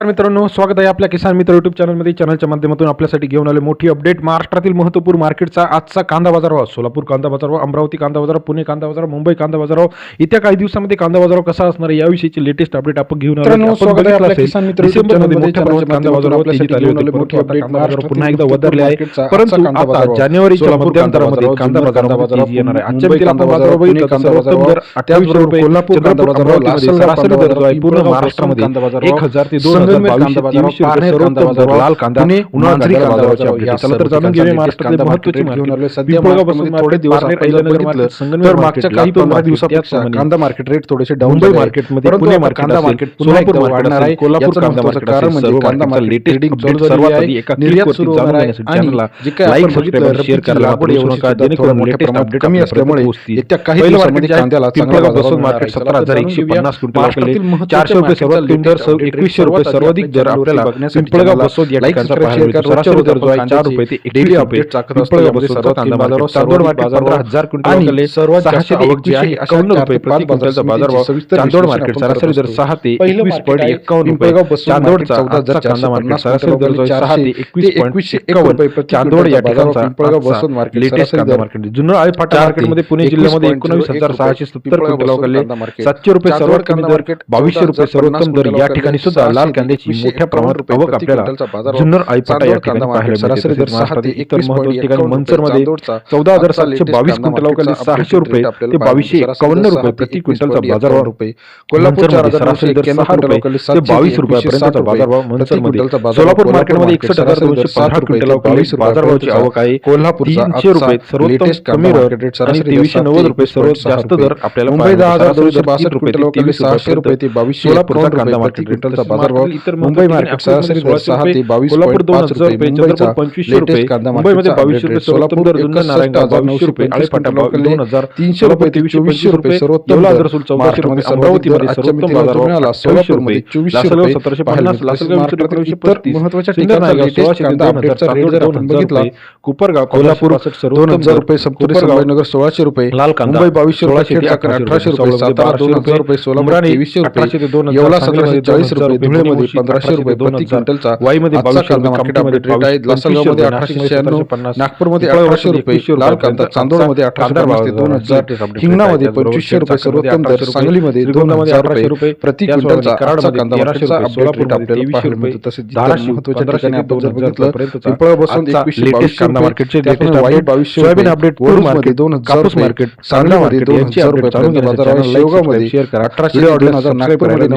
मित्रांनो, स्वागत आहे आपल्या किसान मित्र युट्यूब चॅनलमध्ये. चॅनलच्या माध्यमातून आपल्यासाठी घेऊन आले मोठी अपडेट. महाराष्ट्रातील महत्त्वपूर्ण मार्केटचा आजचा कांदा बाजारभाव, सोलापूर कांदा बाजारभाव, अमरावती कांदा बाजारभाव, पुणे कांदा बाजारभाव, मुंबई कांदा बाजारभाव, येत्या काही दिवसांमध्ये कांदा बाजारभाव कसा असणार आहे याविषयीची लेटेस्ट अपडेट आपण घेऊन आलो. स्वागत आहे आपल्या किसान मित्र युट्यूब चॅनलमध्ये. मोठ्या प्रमाणात कांदा बाजारभाव तेजीत आले होते, मोठी अपडेट महाराष्ट्र पुन्हा एकदा वधारले आहे. परंतु आता जानेवारीच्या मध्यंतरामध्ये कांदा बाजारभाव तेजी येणार आहे. आजच्या मितीला आपण बाजारभाव बघितला तर सर्वोत्तम दर 28 रुपये, कोल्हापूर कांदा बाजारभाव सरासरी दर जो आहे पूर्ण महाराष्ट्रामध्ये 1000 ते 2022 लाल कांदा उन्हाळी कांदा. चला तर जाणून घेऊया महाराष्ट्रातील महत्त्वाची मार्केट. पिंपळगावपासून थोडे दिवस तर मागच्या काही 15 दिवसापेक्षा कांदा मार्केट रेट थोडेसे डाऊन. मुंबई मार्केटमध्ये, पुणे कांदा मार्केट, सोलापूर वाढणार आहे. कोल्हापूर कांदा मार्केट कारण म्हणजे कांदा मार्केट लेटेस्ट सर्वात आधी एका निर्यात सुरू होणार आहे. चॅनलला लाईक, सबस्क्राइब, शेअर करायला विसरू नका, जेणेकरून लेटेस्ट अपडेट कमी असल्यामुळे येत्या काही दिवसांमध्ये कांद्याला पिंपळगाव मार्केट 17,150 क्विंटल, 400 रुपये सर्वात कमी दर, 2100 रुपये सर्वाधिक दर आपल्याला पिंपळगाव बसवत या ठिकाणचा पाहायला मिळतो. सरासरी दर जो आहे 4 रुपये ते 21 रुपये. पिंपळगाव बसवत कांदा बाजारभाव चांदोड मार्केट 15,000 क्विंटल सर्वात 600 ते 51 रुपये प्रति क्विंटलचा बाजारभाव. चांदोड मार्केट सरासरी दर 6 ते 21.51 रुपये. चांदोडचा आजचा कांदा मार्केट सरासरी दर जो आहे 6 ते 21.51 रुपये. चांदोड या ठिकाणचा पिंपळगाव बसवत मार्केट लेटेस्ट कांदा मार्केट. जुन्नर आळेफाटा मार्केटमध्ये पुणे जिल्ह्यामध्ये 19,670 क्विंटल अवघडले. 700 रुपये सर्वात कमी दर, 2200 रुपये सर्वोत्तम दर. या ठिकाणी सुद्धा लाल कांद्याची मोठ्या प्रमाणात आवक आपल्याला जुन्नर आळेफाटा या ठिकाणी पाहायला सरासरी दर 6 ते 21 ठिकाणी. मंचरमध्ये 14,722 क्विंटल अवघडले. 600 रुपये ते 2251 रुपये प्रति क्विंटलचा बाजारभाव. कोल्हापूरच्या सरासरी दर 6 रुपये ते 22 रुपयापर्यंतचा बाजारभाव मंचरमध्ये. सोलापूर मार्केटमध्ये 61,215 क्विंटल अवघडले. बाजारभावाची आवक आहे. कोल्हापूर 300 रुपये सर्वोत्तम कमी दर आणि 2390 रुपये सर्वात जास्त दर आपल्याला. मुंबई 10,262 रुपये ते 2300 रुपये ते 2200. सोलापूरचा कांदा मार्केट क्विंटलचा बाजारभाव. मुंबई मार्केट सरासरी दर 6 ते 22. कोल्हापूर 2000 रुपये, चंद्रपूर 2500 रुपये, मुंबईमध्ये 2200 रुपये सर्वोत्तम दर. जुन्नर नारायणगाव 2200 रुपये, आळेफाटा 2003 रुपये ते 2400 रुपये सर्वोत्तम दर. महाराष्ट्रामध्ये अमरावतीमध्ये सर्वोत्तम बाजारभाव. सोलापूरमध्ये 2400 रुपये, 750, लासलगाव 235, महत्त्वाच्या ठिकाणी लेटेस्ट कांदा अपडेटचा रेट जर आपण बघितला, कोपरगाव कोल्हापूर 2000 रुपये, संतुरी संभाजीनगर 1600 रुपये, लाल कांदा मुंबई 2200 रुपये, 1800 रुपये, सातारा 2000 रुपये, सोलापूर 2300 रुपये, येवला 1740 रुपये, धुळेमध्ये 1500 रुपये प्रति क्विंटलचा. वाईमध्ये 2200 कांदा मार्केटमध्ये रेट आहे. लासलगावमध्ये 1896, नागपूरमध्ये 1800 रुपये, लाल कांदा. चांदोडमध्ये 1850 ते 2000, हिंगणामध्ये 2500 रुपये सर्वोत्तम दर, सांगलीमध्ये 2000 रुपये प्रति क्विंटलचा. आजचा कांदा मार्केटचा अपडेट आपल्याला पाहायला मिळतो. तसेच महत्त्वाच्या ठिकाणी आपण जर बघितलं, पिंपळगाव बसवून 2122 कांदा मार्केटचे लेटेस्ट अपडेट, 2200 अपडेट, पूर्वमध्ये 2000 रुपये, सांगलीमध्ये 2000 रुपये, बाजारावर शेवगावमध्ये 1800, नागपूरमध्ये